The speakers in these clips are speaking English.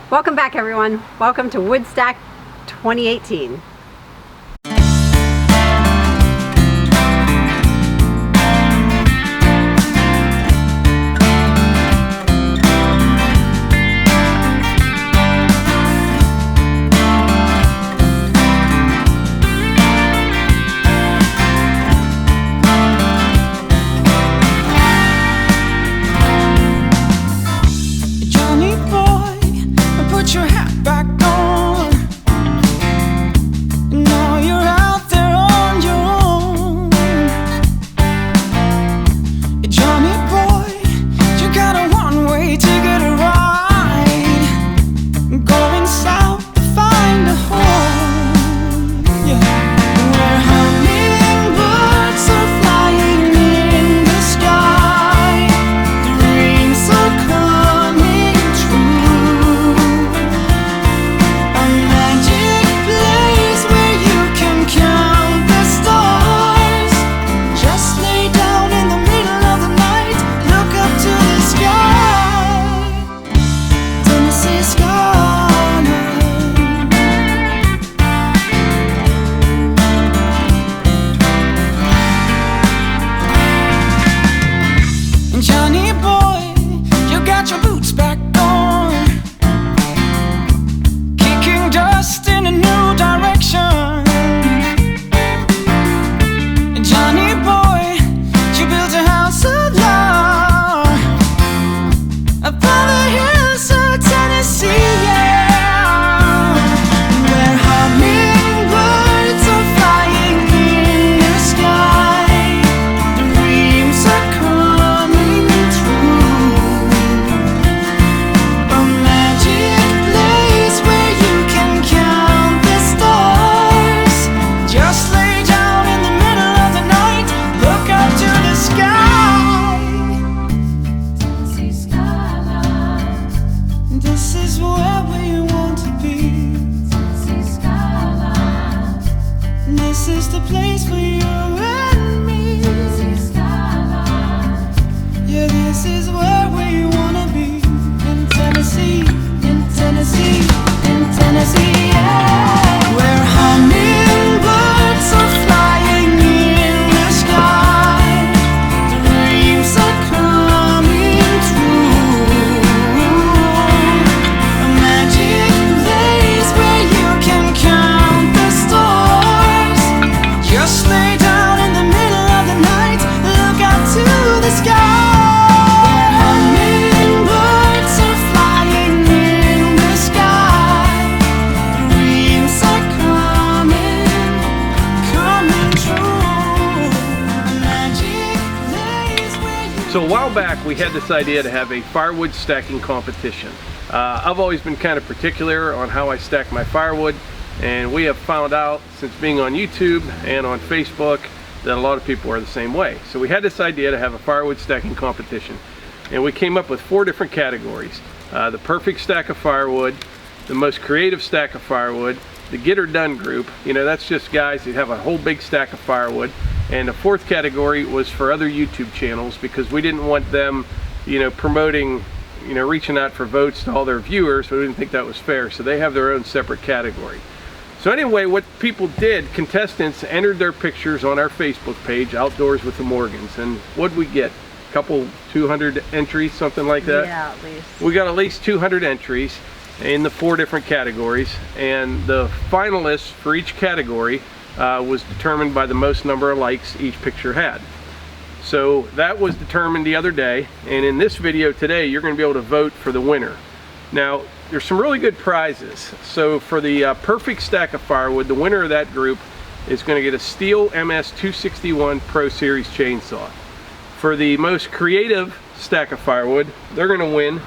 Welcome back, everyone. Welcome to Woodstock 2018. So a while back we had this idea to have a firewood stacking competition. I've always been kind of particular on how I stack my firewood, and we have found out since being on YouTube and on Facebook that a lot of people are the same way. So we had this idea to have a firewood stacking competition, and we came up with 4 different categories. The perfect stack of firewood, the most creative stack of firewood, the get her done group, you know, that's just guys that have a whole big stack of firewood. And the 4th category was for other YouTube channels, because we didn't want them, you know, promoting, you know, reaching out for votes to all their viewers. We didn't think that was fair, so they have their own separate category. So anyway, what people did, contestants entered their pictures on our Facebook page, Outdoors with the Morgans, and what'd we get? A couple 200 entries, something like that? Yeah, at least. We got at least 200 entries in the 4 different categories, and the finalists for each category was determined by the most number of likes each picture had. So that was determined the other day, and in this video today you're going to be able to vote for the winner. Now there's some really good prizes. So for the perfect stack of firewood, the winner of that group is going to get a Steel MS 261 Pro Series chainsaw. For the most creative stack of firewood, they're going to win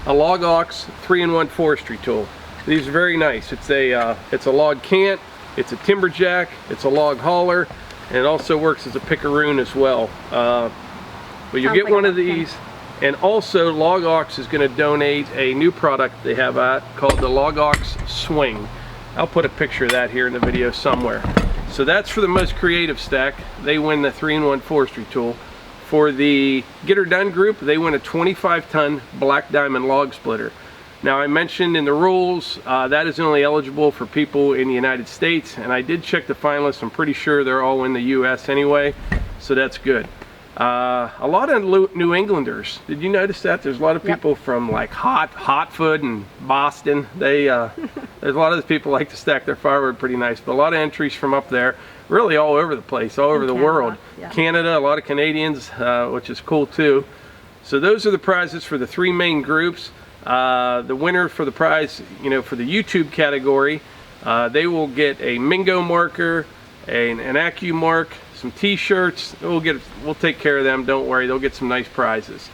a Log Aux 3-in-1 forestry tool. These are very nice. It's a log cant, it's a timber jack, it's a log hauler, and it also works as a pickaroon as well. But you'll get one of these, and also Log Aux is going to donate a new product they have called the Log Aux Swing. I'll put a picture of that here in the video somewhere. So that's for the most creative stack. They win the 3-in-1 forestry tool. For the Get Her Done group, they win a 25-ton Black Diamond log splitter. Now, I mentioned in the rules that is only eligible for people in the United States, and I did check the finalists. I'm pretty sure they're all in the US anyway, so that's good. A lot of New Englanders. Did you notice that? There's a lot of people from like Hotfoot and Boston. They there's a lot of those people like to stack their firewood pretty nice, but a lot of entries from up there, really all over the place, all over the world. Canada, a lot of Canadians, which is cool too. So those are the prizes for the 3 main groups. The winner for the prize, you know, for the YouTube category, they will get a Mingo marker, an Accu mark, some t-shirts. We'll take care of them, don't worry, they'll get some nice prizes.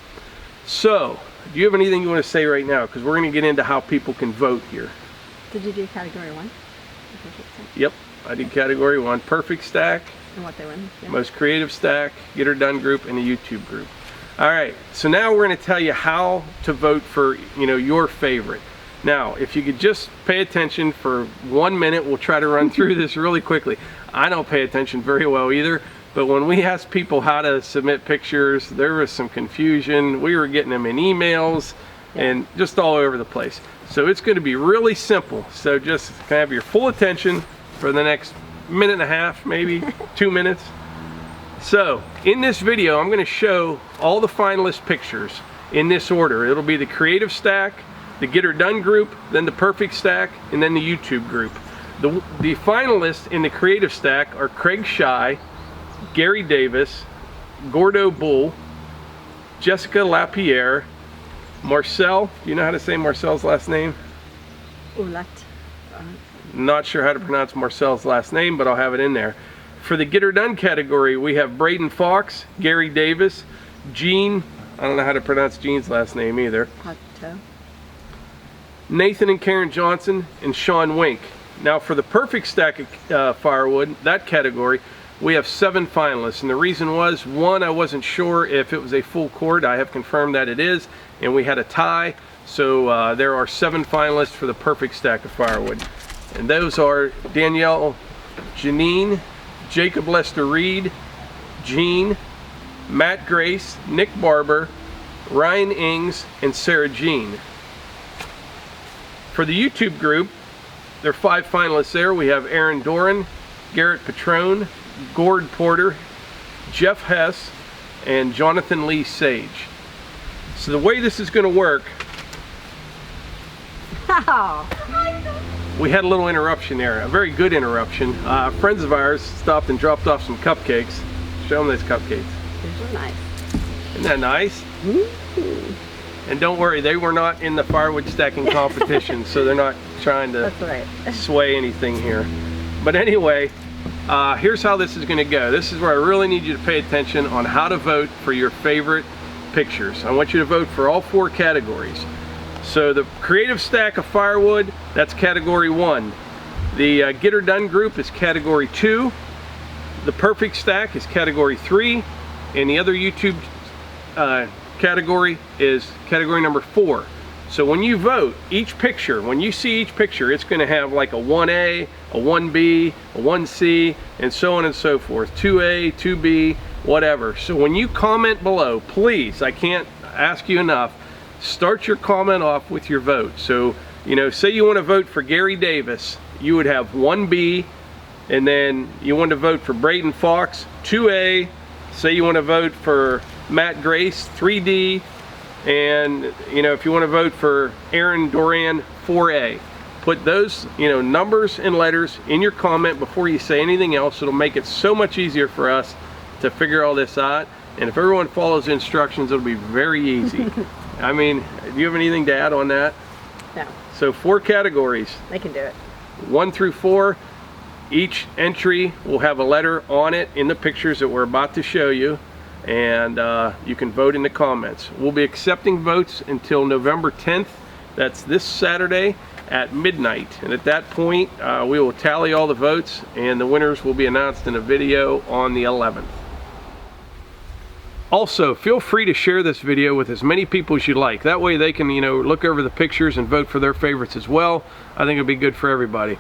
So do you have anything you want to say right now, because we're going to get into how people can vote here. Did you do category 1? Yep, I did category 1, perfect stack, and what they win. most creative stack, get her done group, and a YouTube group. All right, so now we're going to tell you how to vote for, you know, your favorite. Now, if you could just pay attention for 1 minute, we'll try to run through this really quickly. I don't pay attention very well either, but when we asked people how to submit pictures, there was some confusion. We were getting them in emails and just all over the place. So it's going to be really simple. So just have your full attention for the next minute and a half, maybe 2 minutes. So in this video, I'm going to show all the finalist pictures in this order. It'll be the creative stack, the get her done group, then the perfect stack, and then the YouTube group. The finalists in the creative stack are Craig Shy, Gary Davis, Gordo Bull, Jessica Lapierre, Marcel. Do you know how to say Marcel's last name? Oulat. Not sure how to pronounce Marcel's last name, but I'll have it in there. For the get her done category, we have Braden Fox, Gary Davis, Gene, I don't know how to pronounce Gene's last name either, Nathan and Karen Johnson, and Sean Wink. Now for the perfect stack of firewood, that category, we have 7 finalists, and the reason was, 1, I wasn't sure if it was a full cord. I have confirmed that it is, and we had a tie, so there are 7 finalists for the perfect stack of firewood. And those are Danielle Janine, Jacob Lester Reed, Gene, Matt Grace, Nick Barber, Ryan Ings, and Sarah Jean. For the YouTube group, there are 5 finalists there. We have Aaron Doran, Garrett Patrone, Gord Porter, Jeff Hess, and Jonathan Lee Sage. So the way this is going to work, we had a little interruption there, a very good interruption. Friends of ours stopped and dropped off some cupcakes. Show them those cupcakes. These are nice. Isn't that nice? And don't worry, they were not in the firewood stacking competition, so they're not trying to sway anything here. But anyway, here's how this is going to go. This is where I really need you to pay attention on how to vote for your favorite pictures. I want you to vote for all 4 categories. So the creative stack of firewood, that's category 1. The get her done group is category 2. The perfect stack is category 3. And the other YouTube category is category number 4. So when you vote, each picture, when you see each picture, it's going to have like a 1A, a 1B, a 1C, and so on and so forth. 2A, 2B, whatever. So when you comment below, please, I can't ask you enough, start your comment off with your vote. So, you know, say you want to vote for Gary Davis, you would have 1B, and then you want to vote for Braden Fox, 2A. Say you want to vote for Matt Grace, 3D, and you know, if you want to vote for Aaron Doran, 4A. Put those, you know, numbers and letters in your comment before you say anything else. It'll make it so much easier for us to figure all this out, and if everyone follows the instructions, it'll be very easy. I mean, do you have anything to add on that? No. So 4 categories. They can do it. 1 through 4. Each entry will have a letter on it in the pictures that we're about to show you, and you can vote in the comments. We'll be accepting votes until November 10th. That's this Saturday at midnight, and at that point we will tally all the votes, and the winners will be announced in a video on the 11th. Also, feel free to share this video with as many people as you like. That way they can, you know, look over the pictures and vote for their favorites as well. I think it'll be good for everybody.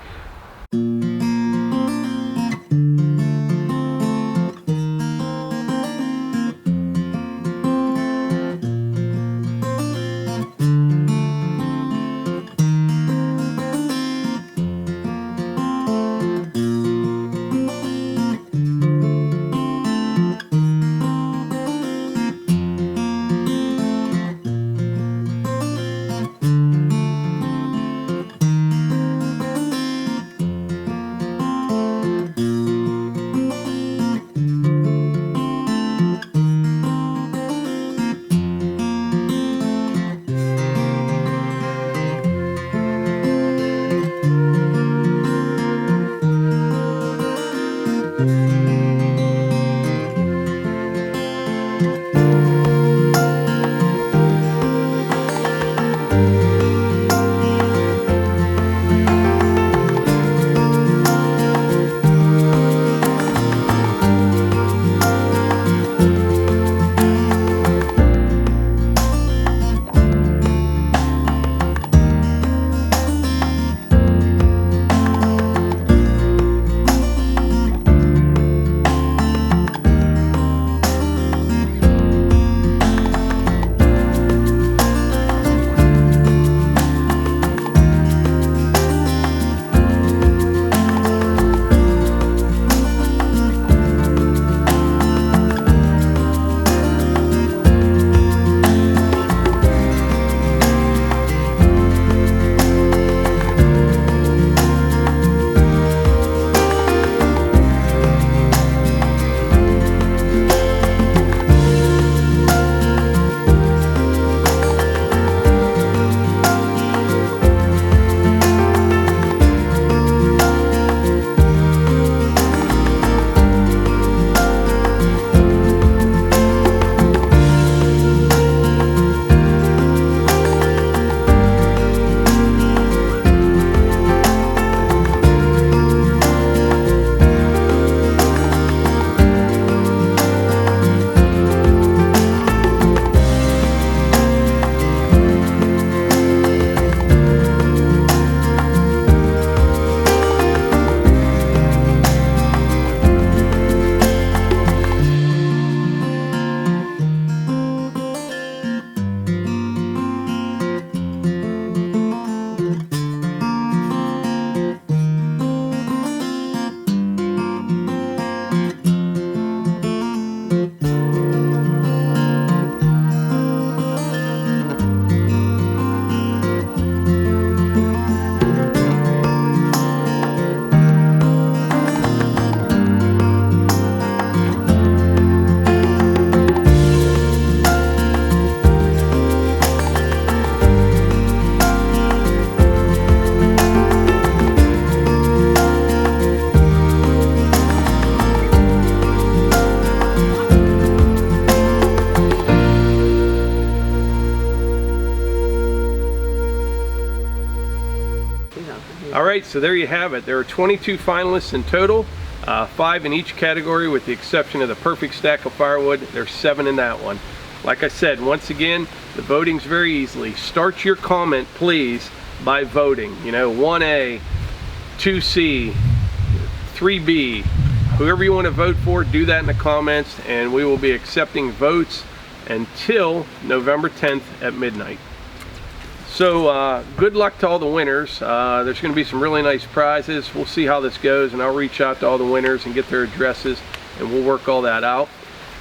All right, so there you have it. There are 22 finalists in total, 5 in each category with the exception of the perfect stack of firewood. There's 7 in that one. Like I said, once again, the voting's very easily. Start your comment, please, by voting. You know, 1A, 2C, 3B, whoever you want to vote for, do that in the comments, and we will be accepting votes until November 10th at midnight. So good luck to all the winners. There's going to be some really nice prizes. We'll see how this goes, and I'll reach out to all the winners and get their addresses, and we'll work all that out.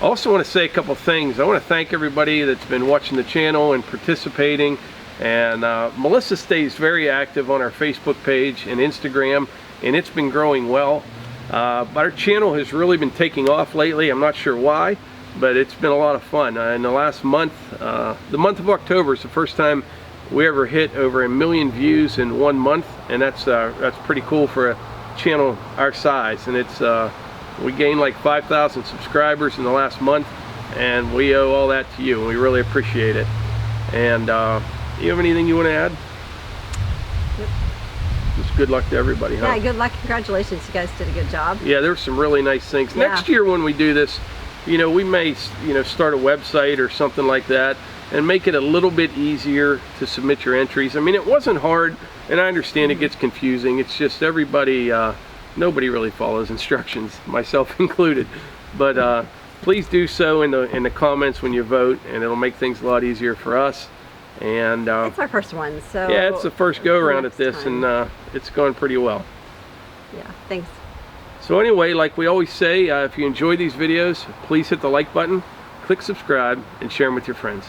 I also want to say a couple things. I want to thank everybody that's been watching the channel and participating. And Melissa stays very active on our Facebook page and Instagram, and it's been growing well. But our channel has really been taking off lately. I'm not sure why, but it's been a lot of fun. In the last month, the month of October is the first time we ever hit over 1 million views in 1 month, and that's pretty cool for a channel our size. And it's we gained like 5,000 subscribers in the last month, and we owe all that to you, and we really appreciate it. And you have anything you want to add? Yep. Just good luck to everybody, huh? Yeah, good luck. Congratulations. You guys did a good job. Yeah, there's some really nice things. Yeah. Next year when we do this, you know, we may, you know, start a website or something like that and make it a little bit easier to submit your entries. I mean, it wasn't hard, and I understand it gets confusing. It's just everybody, nobody really follows instructions, myself included. But please do so in the comments when you vote, and it'll make things a lot easier for us. And it's our first one, so yeah, it's the first go around at this, time. and it's going pretty well. Yeah, thanks. So anyway, like we always say, if you enjoy these videos, please hit the like button, click subscribe, and share them with your friends.